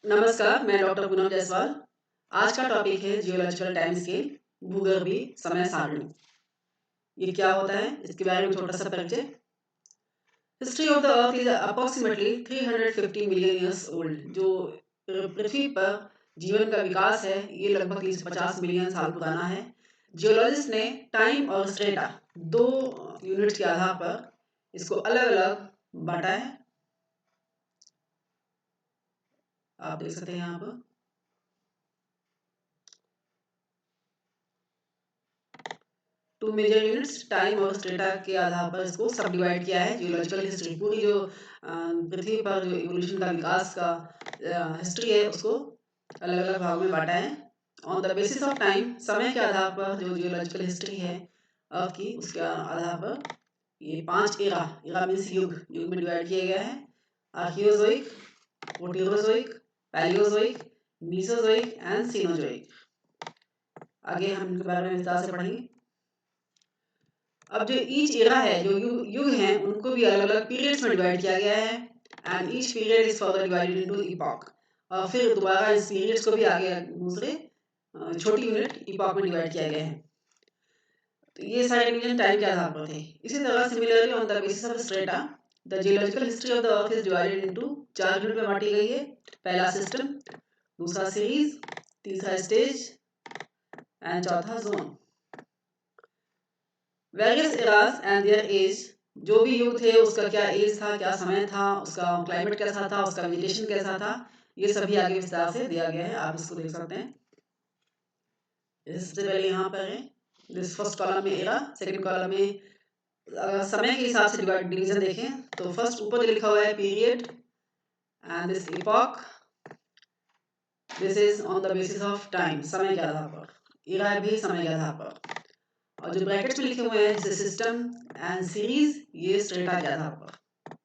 नमस्कार, मैं डॉक्टर पूनम जायसवाल। आज का टॉपिक है जियोलॉजिकल टाइम स्केल, भूगर्भीय समय सारणी। ये क्या होता है, इसके बारे में छोटा सा परिचय। History of the earth is approximately 350 million years old. जो पृथ्वी पर जीवन का विकास है, ये लगभग 350 मिलियन साल पुराना है। जियोलॉजिस्ट ने टाइम और स्ट्रेटा दो यूनिट्स के आधार पर इसको अलग अलग बांटा है। आप देख सकते हैं यहाँ पर टू मेजर यूनिट्स टाइम और स्ट्रेटा के आधार पर इसको सब डिवाइड किया है। जियोलॉजिकल हिस्ट्री पूरी जो पृथ्वी पर जो इवोल्यूशन का विकास का हिस्ट्री है, उसको अलग अलग भागों में बांटा है। On the basis of time, समय के आधार पर जो जियोलॉजिकल हिस्ट्री है अर्थ की, उसके आधार पर ये 5 एरा मीन्स युग में डिवाइड किया गया है। Archaeozoic, प्रोटीरोजोइक, Palaeozoic, Mesozoic and Cenozoic. आगे हम इनके बारे में विस्तार से पढ़ेंगे। अब जो ईच एरा है, जो युग हैं, उनको भी अलग अलग पीरियड्स में डिवाइड किया गया है। And each period is further divided into epoch. और फिर दोबारा इस पीरियड्स को भी आगे दूसरे छोटी यूनिट इपॉक में डिवाइड किया गया है। तो ये सारे डिवीजन टाइम के आधार पर थे। इसी तरह similarly on the basis of strata, the geological history of the earth is divided into 4 unit में बांटी गई है। पहला सिस्टम, दूसरा सीरीज, तीसरा स्टेज एंड चौथा zone. Various eras and their age, जो भी युग थे उसका क्या एज था, क्या समय था, उसका क्लाइमेट कैसा था, उसका वेजिटेशन कैसा था, ये सभी आगे विस्तार से दिया गया है। आप इसको देख सकते हैं। इससे पहले यहाँ पर है दिस फर्स्ट कॉलम में एरा, सेकंड कॉलम में अगर समय के हिसाब से डिवीजन देखें तो फर्स्ट ऊपर जो लिखा हुआ है period and this epoch, this is on the basis of time, समय के आधार पर। एरा भी समय के आधार पर। और जो ब्रैकेट्स में लिखे हुए हैं जैसे सिस्टम एंड सीरीज, ये स्ट्रेटा के आधार पर।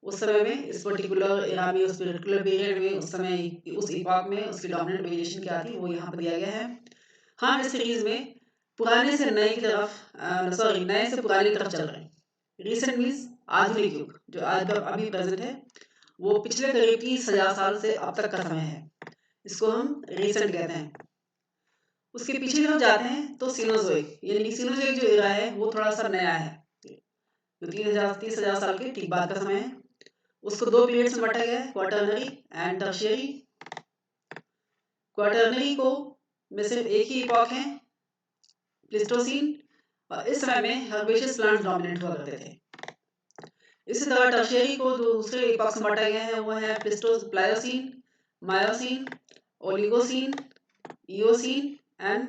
उस समय में इस पर्टिकुलर एरा में, उस पर्टिकुलर पीरियड में, उस समय उस इपॉक में उसकी डोमिनेंट वेरिएशन क्या थी, वो यहाँ पर दिया गया है। हाँ, इस सीरीज में पुराने से नए की तरफ, सॉरी, नए से पुराने की तरफ चल रहे हैं। रिसेंट मीन्स आधुनिक युग, जो आज अभी प्रेजेंट है, वो पिछले करीब 30,000 साल से अब तक का समय है। इसको हम रिसेंट कहते हैं। उसके पीछे की तरफ जाते हैं तो सीनोजोइक, यानी कि सीनोजोइक जो एरा है वो थोड़ा सा नया है, जो 30,000 साल के ठीक बाद का समय है। उसको दो पीरियड्स में बांटा गया है, क्वाटरनरी एंड टर्शियरी। क्वाटरनरी को में सिर्फ एक ही इपॉक है, प्लीस्टोसीन, और इस समय में हर्बेशियस प्लांट्स डोमिनेंट हुआ करते थे। इसी तरह टर्शियरी को दूसरे इपॉक्स में बांटा गया है, वो है Pliocene, Miocene, Oligocene, Eocene and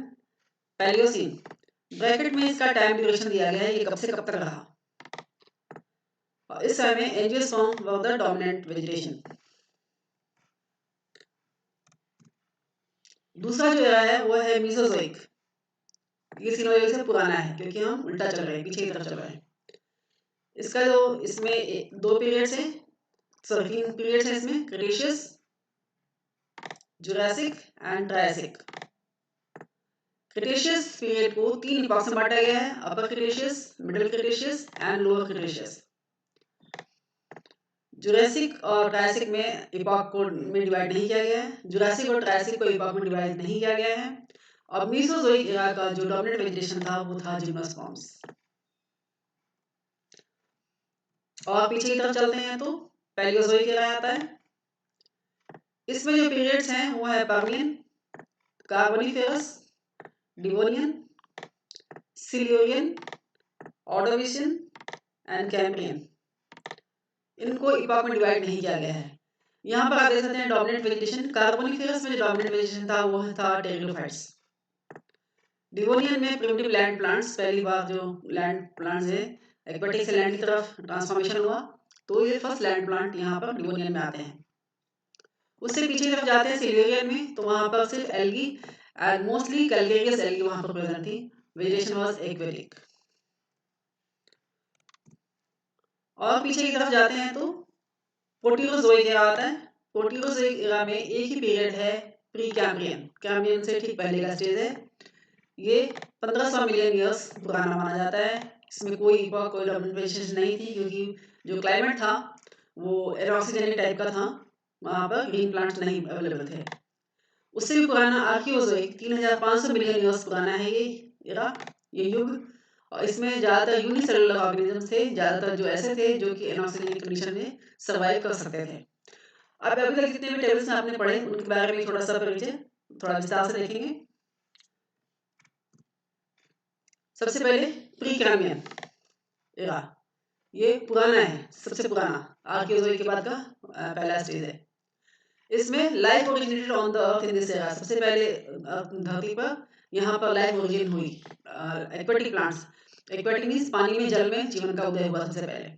Palaeocene. Bracket में इसका टाइम ड्यूरेशन दिया गया है, ये कब से कब तक रहा। और इस समय में angiosperm were the dominant vegetation. दूसरा जो एरा है वो है मीसोजोइक। ये सीनोजोइक से पुराना है क्योंकि हम उल्टा चल रहे हैं, पीछे की तरफ चल रहे हैं। इसका जो इसमें दो पीरियड्स हैं, सॉरी 3 पीरियड्स हैं इसमें, Cretaceous, Jurassic and Triassic. Cretaceous period को 3 इपॉक्स में बांटा गया है, upper Cretaceous, middle Cretaceous and lower Cretaceous. Jurassic और ट्रायसिक में इपॉक को में डिवाइड नहीं किया गया है। जुरासिक और ट्रायसिक को इपॉक में डिवाइड नहीं किया गया है। और मीसोजोइक एरा का जो डोमिनेंट वेजिटेशन था वो था जिम्नोस्पर्म्स। और पीछे की तरफ चलते हैं तो पैलियोजोइक एरा आता है। इसमें जो पीरियड्स हैं वो है Permian, Carboniferous, Devonian, Silurian, Ordovician and Cambrian. इनको इपॉक में डिवाइड नहीं किया गया है। यहाँ पर आप देख सकते हैं डोमिनेंट वेजिटेशन। कार्बोनिफेरस में जो डोमिनेंट वेजिटेशन था वो था टेरिडोफाइट्स। डिवोनियन में प्रिमिटिव लैंड प्लांट्स, पहली बार जो लैंड प्लांट्स है एक्वेटिक से लैंड की तरफ ट्रांसफॉर्मेशन हुआ, तो ये फर्स्ट लैंड प्लांट यहाँ पर डिवोनियन में आते हैं। उससे पीछे की तरफ जाते हैं सिल्यूरियन में, तो वहाँ पर सिर्फ algae and mostly calcareous algae वहाँ पर प्रेजेंट थी। Vegetation was aquatic. और पीछे की तरफ जाते हैं तो प्रोटीरोजोइक एरा आता है। प्रोटीरोजोइक एरा में एक ही पीरियड है, प्री कैम्ब्रियन। कैम्ब्रियन से ठीक पहले का स्टेज है। ये 1500 मिलियन ईयर्स पुराना माना जाता है। इसमें कोई इपॉक, कोई डोमिनेंट वेजिटेशन नहीं थी क्योंकि जो क्लाइमेट था वो एरोक्सीजेनिक टाइप का था। वहाँ पर ग्रीन प्लांट्स नहीं अवेलेबल थे। उससे भी पुराना आर्कियोजोइक 3500 मिलियन ईयर्स पुराना है ये एरा, ये युग। और इसमें ज़्यादातर यूनिसेलुलर ऑर्गेनिज्म थे, ज़्यादातर जो ऐसे थे जो कि एनॉक्सिजन कंडीशन में सर्वाइव कर सकते थे। अब अभी तक जितने भी टेबल्स में आपने पढ़े उनके बारे में थोड़ा सा परिचय थोड़ा विस्तार से देखेंगे। सबसे पहले प्री कैम्बियन एरा, ये पुराना है, सबसे पुराना आर्कियोजोइक के बाद का पहला स्टेज है। इसमें life originated on the earth in this era, सबसे पहले धरती पर यहाँ पर लाइफ ओरिजिन हुई। एक्वेटिक प्लांट्स, एक्वेटिक मीन्स पानी में, जल में जीवन का उदय हुआ सबसे पहले।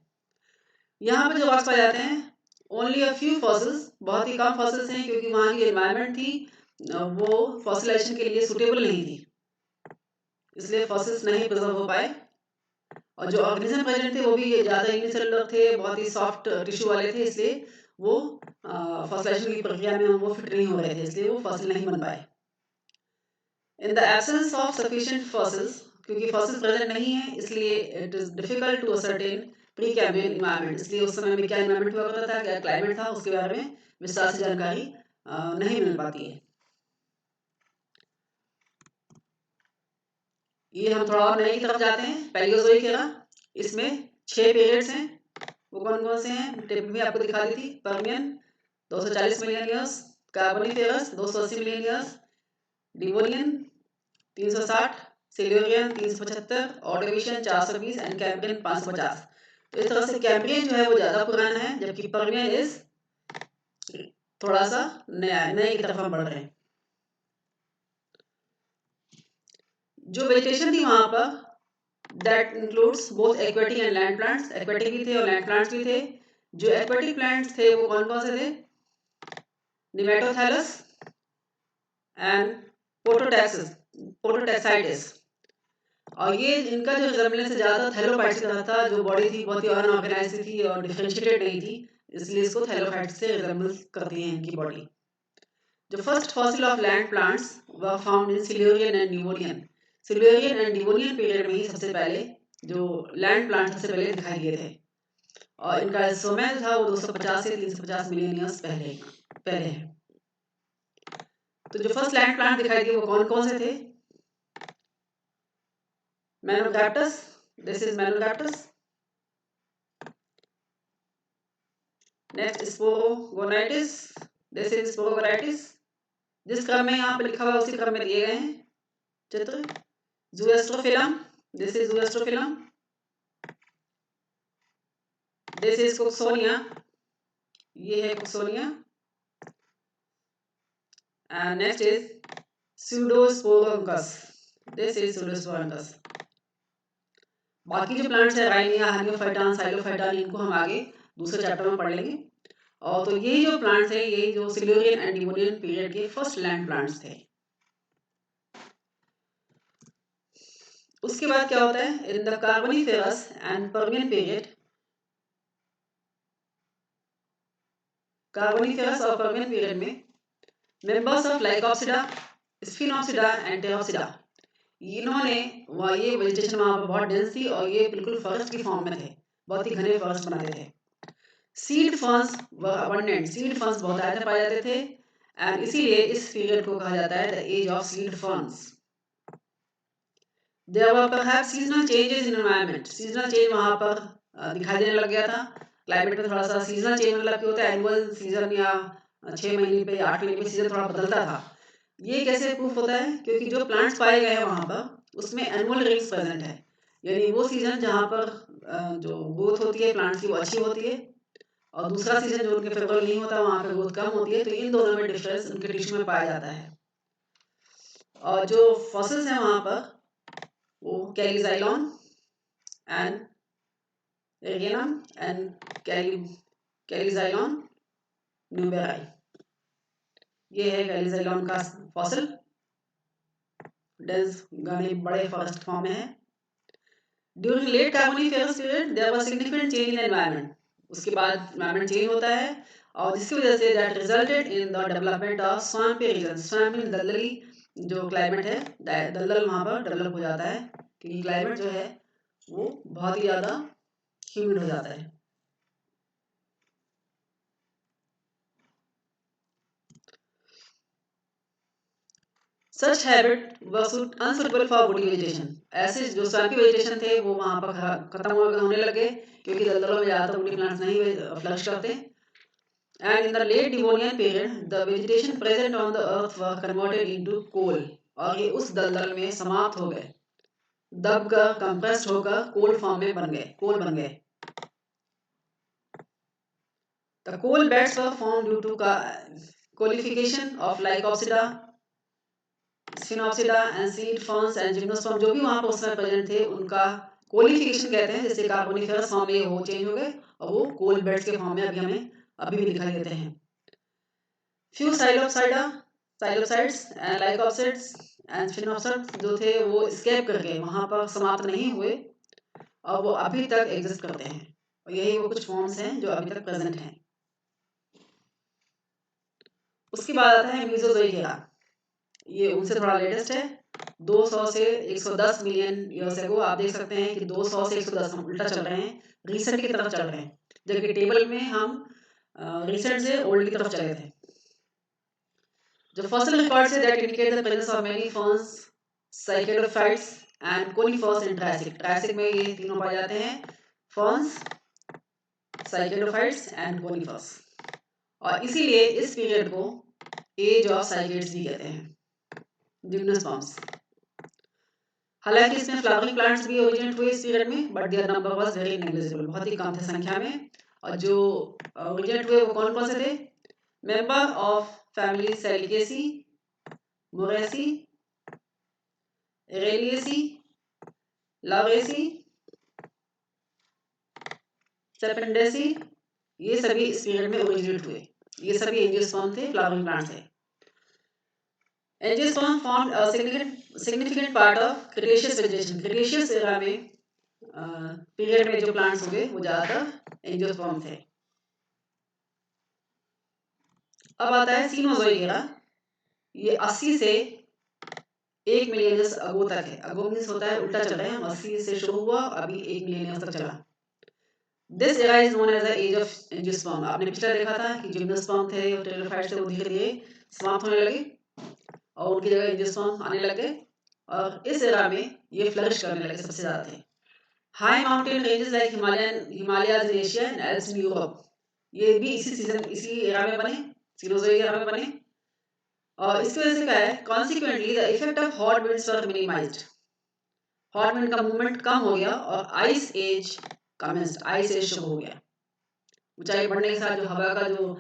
यहाँ पर जो रॉक्स पाए जाते हैं ओनली अ फ्यू फॉसिल्स, बहुत ही कम फॉसिल्स हैं क्योंकि वहाँ की एनवायरनमेंट थी वो फॉसिलाइजेशन के लिए सुटेबल नहीं थी, इसलिए फॉसिल्स नहीं प्रिजर्व हो पाए। और जो ऑर्गेनिज्म प्रेजेंट थे वो भी ज़्यादा यूनिसेलुलर थे, बहुत ही सॉफ्ट टिश्यू वाले थे, इसलिए वो फॉसिलाइजेशन की प्रक्रिया में वो फिट नहीं हो रहे थे, इसलिए वो फॉसिल नहीं बन पाए। In the absence of sufficient fossils, क्योंकि फॉसिल्स प्रेजेंट नहीं है इसलिए it is difficult to ascertain Precambrian environment, इसलिए उस समय में क्या इन्वायरमेंट हुआ करता था, क्या क्लाइमेट था, उसके बारे में विस्तार से जानकारी नहीं मिल पाती है। ये हम थोड़ा और नए की तरफ जाते हैं, पैलियोजोइक एरा। इसमें 6 पीरियड्स हैं, वो कौन कौन से हैं टेबल में आपको दिखा दी थी। Permian 240 million years, Carboniferous 280 million years, Devonian 360, Silurian 375, Ordovician 420 and Cambrian 550। तो इस तरह से कैम्ब्रियन जो है वो ज़्यादा पुराना है, जबकि पर्मियन इज थोड़ा सा नया है, नए की तरफ हम बढ़ रहे हैं। जो वेजिटेशन थी वहाँ पर that includes both aquatic and land plants, aquatic भी थे और लैंड प्लांट्स भी थे। जो एक्वेटिक प्लांट्स थे वो कौन कौन से थे, निमेटोथैलस एंड पोटोटैक्साइटिस। और ये इनका जो रिजेम्बलेंस ज़्यादा थैलोफाइट्स की तरह था, जो बॉडी थी बहुत ही अनऑर्गेनाइज्ड थी और डिफरेंशिएटेड नहीं थी, इसलिए इसको थैलोफाइट्स से रिजेम्बल करती है इनकी बॉडी। जो first fossil of land plants were found in Silurian and Devonian, Silurian and Devonian period में ही सबसे पहले जो लैंड प्लांट सबसे पहले दिखाई दिए थे। और इनका समय था वो 250 से 350 मिलियन ईयर्स पहले है। तो जो फर्स्ट लैंड प्लांट दिखाई दिए वो कौन कौन से थे, Manogaptus, this is Manogaptus. Next Sporogonitis, this is Sporogonitis. जिस क्रम में यहाँ पे लिखा हुआ उसी क्रम में दिए गए हैं चित्र। Zooastrophyllum, this is Zooastrophyllum. This is Cooksonia, ये है Cooksonia. And next is Pseudosporanthus, this is Pseudosporanthus. बाकी जो प्लांट्स है राइनिया, हानियोफाइटान, साइलोफाइटान, इनको हम आगे दूसरे चैप्टर में पढ़ लेंगे। और तो यही जो प्लांट्स है ये जो सिल्यूरियन एंड डिवोनियन पीरियड के फर्स्ट लैंड प्लांट्स थे। उसके बाद क्या होता है, in the Carboniferous and Permian period, Carboniferous और पर्मियन पीरियड में members of Lycopsida, Sphenopsida and Pteropsida, इन्होंने ये वेजिटेशन वहाँ पर बहुत डेंस थी और ये बिल्कुल फॉरेस्ट की फॉर्म में थे, बहुत ही घने फॉरेस्ट बनाते थे। सीड फर्न्स वर अबंडेंट, सीड फर्न्स बहुत ज़्यादा पाए जाते थे एंड इसीलिए इस पीरियड को कहा जाता है the age of seed ferns. There were perhaps seasonal changes in environment, seasonal change वहाँ पर दिखाई देने लग गया था। क्लाइमेट में थोड़ा सा सीजनल चेंज मतलब क्या होता है, एनुअल सीजन या 6 महीने पे 8 महीने पे सीजन थोड़ा बदलता था। ये कैसे प्रूफ होता है, क्योंकि जो प्लांट्स पाए गए हैं वहाँ पर उसमें एनुअल रिंग्स प्रेजेंट है, यानी वो सीजन जहाँ पर जो ग्रोथ होती है प्लांट्स की वो अच्छी होती है और दूसरा सीजन जो उनके फेवरेबल नहीं होता वहाँ पे ग्रोथ कम होती है। तो इन दोनों में डिफरेंस उनके टिश्यू में पाया जाता है। और जो फॉसिल्स हैं वहाँ पर वो कैलिजाइलॉन एंड एरियनम एंड कैलिजाइलॉन न्यूबेराई, ये है कैलिजाइलॉन का फॉसिल, डेंस घने बड़े फॉरेस्ट फॉर्म में है। During late Carboniferous period there was significant change in environment, उसके बाद एनवायरनमेंट चेंज होता है और जिसकी वजह से that resulted in the development of swampy region, swamp mean दलदली जो क्लाइमेट है, दलदल वहाँ पर डेवलप हो जाता है क्योंकि क्लाइमेट जो है वो बहुत ही ज़्यादा ह्यूमिड हो जाता है। सच habit was unsuitable for woody vegetation. ऐसे जो swampy vegetation थे वो वहाँ पर खत्म होने लगे क्योंकि दलदलों में ज़्यादातर woody plants नहीं फ्लरिश करते. And in the late Devonian period, the vegetation present on the earth were converted into coal. और ये उस दलदल में समाप्त हो गए, दबकर कंप्रेस्ड होकर कोल फॉर्म में बन गए, कोल बन गए. The coal beds were formed due to coalification of Lycopsida, Sphenopsida and seed ferns and gymnosperm. जो भी वहाँ पर उस समय प्रेजेंट थे उनका कोलिफिकेशन कहते हैं, जैसे कार्बोनिफेरस फॉर्म में वो चेंज हो गए और वो कोल बेड्स के फॉर्म में अभी हमें अभी भी दिखाई देते हैं. Few Psilopcytes and Lycopsids and Sphenopsids जो थे वो escape करके वहाँ पर समाप्त नहीं हुए और वो अभी तक एग्जिस्ट करते हैं. और यही वो कुछ फॉर्म्स हैं जो अभी तक प्रेजेंट हैं. उसके बाद आता है मीसोजोइक एरा. ये उनसे थोड़ा लेटेस्ट है. 200 से 110 मिलियन ईयर्स एगो. आप देख सकते हैं कि 200 से 110 हम उल्टा चल रहे हैं, रिसेंट की तरफ चल रहे हैं, जबकि टेबल में हम रिसेंट से ओल्ड की तरफ चले थे. The fossil records say that indicate the presence of many ferns, cycadophytes and conifers in Triassic. Triassic में ये तीनों पाए जाते हैं, ferns, cycadophytes and conifers. और इसीलिए इस पीरियड को एज ऑफ साइकेड्स भी कहते हैं, जिम्नोस्पर्म्स. हालांकि इसमें फ्लावरिंग प्लांट्स भी ओरिजिनेट हुए इस पीरियड में, but their number was very negligible, बहुत ही कम थे संख्या में. और जो ओरिजिनेट हुए वो कौन कौन से थे? मेंबर ऑफ फैमिली सेलिकेसी, मोरेसी, एरेलिएसी, लावेसी, सेपेंडेसी, ये सभी इस पीरियड में ओरिजिनेट हुए. ये सभी एंजियोस्पर्म थे, फ्लावरिंग प्लांट्स थे. Angiosperm formed a significant part of Cretaceous vegetation. Cretaceous era में पीरियड में जो प्लांट्स हुए वो ज्यादातर एंजियोस्पर्म थे. अब आता है सीनोजोइक एरा. ये 80 से 1 मिलियन ईयर्स अगो तक है. अगो मींस होता है उल्टा चल रहे हैं, 80 से शुरू हुआ अभी 1 मिलियन ईयर्स तक चला. This era is known as the age of angiosperm. आपने पिछला देखा था कि जिम्नोस्पर्म थे और टेरिडोफाइट्स थे, वो धीरे धीरे समाप्त होने लगे और उनकी जगह एंजियोस्पर्म आने लगे. और इस एरा में ये फ्लरिश करने लगे, सबसे ज्यादा थे. High mountain ranges like Himalayas in Asia and Alps in Europe, ये भी इसी एरा में बने, सीनोजोइक एरा में बने. और इसकी वजह से क्या है? Consequently the effect of hot winds were minimized. Hot wind का मूवमेंट कम हो गया और ice age commenced. Ice age शुरू हो गया. ऊंचाई बढ़ने के साथ जो हवा का जो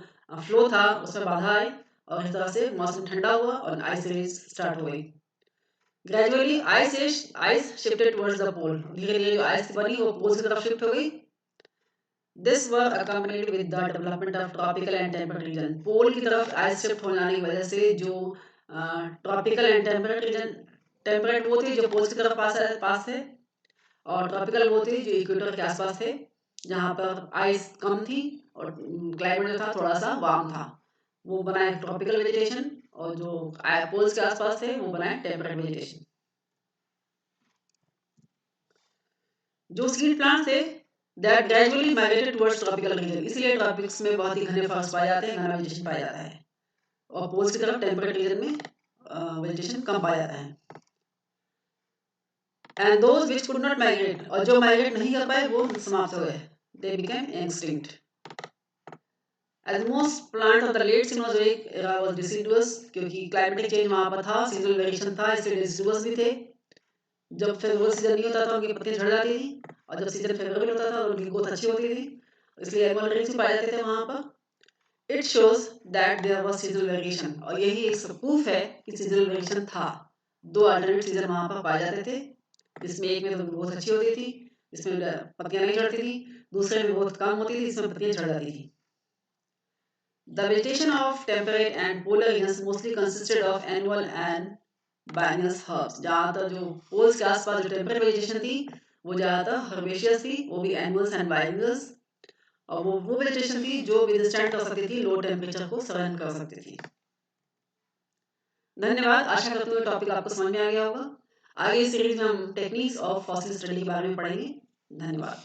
फ्लो था उसमें बाधा आई और इस तरह से मौसम ठंडा हुआ और आइस एज स्टार्ट हो गई. Gradually ice shifted towards the pole. धीरे धीरे जो आइस बनी वो पोल की तरफ शिफ्ट हो गई. This were accompanied with the development of tropical and temperate region. पोल की तरफ आइस शिफ्ट हो जाने की वजह से जो ट्रॉपिकल एंड टेम्परेट वो थे जो पोल्स की तरफ पास थे, और ट्रॉपिकल वो थे जो इक्वेटर के आसपास थे, जहाँ पर आइस कम थी और क्लाइमेट जो था थोड़ा सा वार्म था. वो बनाए ट्रॉपिकल वेजिटेशन, और जो पोल्स के आसपास थे वो बनाए टेम्परेट वेजिटेशन. जो सीड प्लांट्स थे that gradually migrated towards tropical region. इसलिए ट्रॉपिक्स में बहुत ही घने फॉरेस्ट पाए जाते हैं, घना वेजिटेशन पाया जाता है, और पोल्स की तरफ टेम्परेट रीजन में वेजिटेशन कम पाया जाता है. And those which could not migrate, और जो माइग्रेट नहीं कर पाए वो समाप्त हो गए. They became extinct. As most plants of the late Cenozoic era was deciduous, क्योंकि क्लाइमेटिक चेंज वहाँ पर था, सीजनल वेरिएशन था, इसलिए डिसिडुअस भी थे. जब फेवरेबल सीजन नहीं होता था उनकी पत्तियां झड़ जाती थी, और जब सीजन फेवरेबल होता था उनकी ग्रोथ अच्छी होती थी, इसलिए एनुअल रेंज पाए जाते थे वहाँ पर. It shows that there was seasonal variation, और यही एक प्रूफ है कि सीजनल वेरिएशन था. 2 अल्टरनेट सीजन वहाँ पर पाए जाते थे, जिसमें एक में तो ग्रोथ अच्छी होती थी, जिसमें पत्तियां नहीं झड़ती थी, दूसरे में ग्रोथ कम होती थी, जिसमें पत्तियां झड़ जाती थी. The vegetation of temperate and polar regions mostly consisted of annual and biennial herbs. ज़्यादातर जो पोल्स के आसपास जो टेम्परेट वेजिटेशन थी वो ज़्यादातर हर्बेशियस थी, वो भी एनुअल्स एंड बाइनियल्स, और वो वेजिटेशन थी जो विदस्टैंड कर सकती थी लो टेम्परेचर को सहन कर सकती थी. धन्यवाद. आशा करते हुए टॉपिक आपको समझ में आ गया होगा. आगे इस सीरीज में हम टेक्निक्स ऑफ फॉसिल स्टडी के बारे में पढ़ेंगे. धन्यवाद.